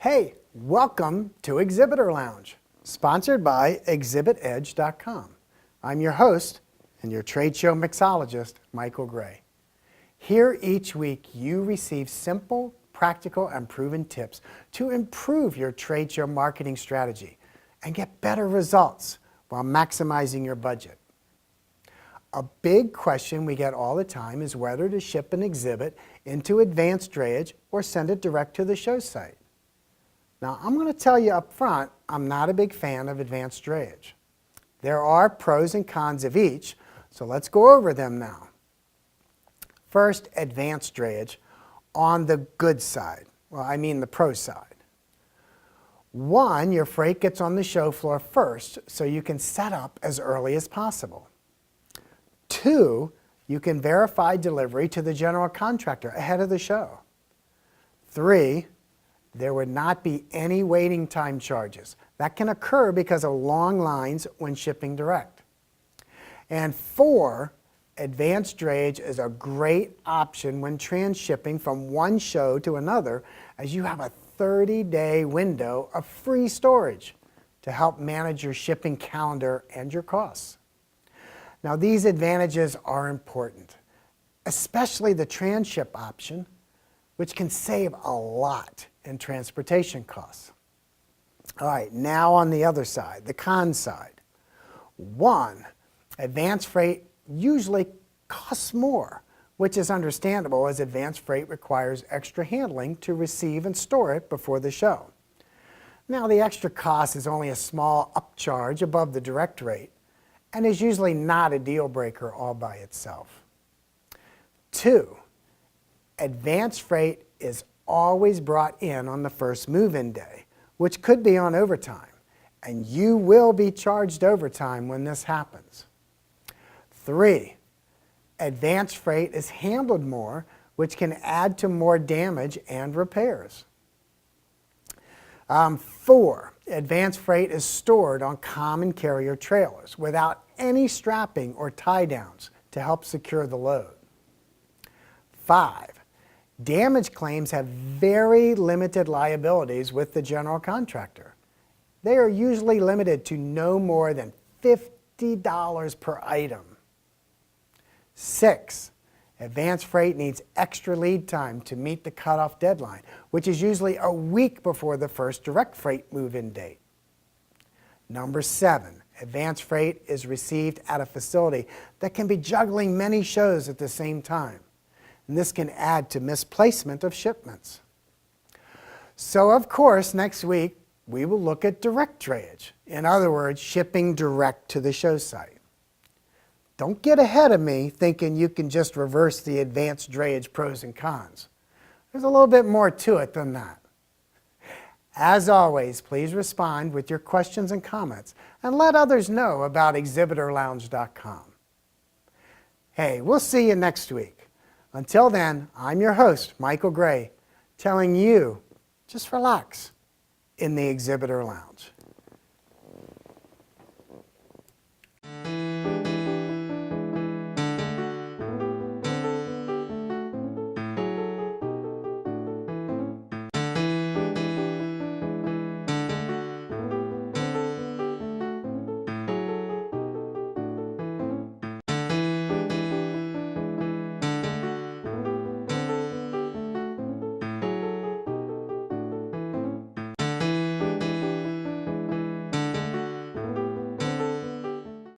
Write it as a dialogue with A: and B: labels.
A: Hey, welcome to Exhibitor Lounge, sponsored by ExhibitEdge.com. I'm your host and your trade show mixologist, Michael Gray. Here each week you receive simple, practical, and proven tips to improve your trade show marketing strategy and get better results while maximizing your budget. A big question we get all the time is whether to ship an exhibit into advanced drayage or send it direct to the show site. Now, I'm going to tell you up front, I'm not a big fan of advanced drayage. There are pros and cons of each, so let's go over them now. First, advanced drayage on the good side. Well, I mean the pro side. One, your freight gets on the show floor first, so you can set up as early as possible. Two, you can verify delivery to the general contractor ahead of the show. Three, there would not be any waiting time charges. That can occur because of long lines when shipping direct. And four, advanced drayage is a great option when transshipping from one show to another, as you have a 30-day window of free storage to help manage your shipping calendar and your costs. Now, these advantages are important, especially the transship option, which can save a lot in transportation costs. All right, now on the other side, the con side. One, advanced freight usually costs more, which is understandable as advanced freight requires extra handling to receive and store it before the show. Now, the extra cost is only a small upcharge above the direct rate and is usually not a deal breaker all by itself. Two, advanced freight is always brought in on the first move-in day, which could be on overtime, and you will be charged overtime when this happens. Three, advanced freight is handled more, which can add to more damage and repairs. Four, advanced freight is stored on common carrier trailers without any strapping or tie downs to help secure the load. Five, damage claims have very limited liabilities with the general contractor. They are usually limited to no more than $50 per item. Six, advanced freight needs extra lead time to meet the cutoff deadline, which is usually a week before the first direct freight move-in date. Number seven, advanced freight is received at a facility that can be juggling many shows at the same time. And this can add to misplacement of shipments. So, of course, next week we will look at direct drayage. In other words, shipping direct to the show site. Don't get ahead of me thinking you can just reverse the advanced drayage pros and cons. There's a little bit more to it than that. As always, please respond with your questions and comments and let others know about ExhibitorLounge.com. Hey, we'll see you next week. Until then, I'm your host, Michael Gray, telling you, just relax in the Exhibitor Lounge.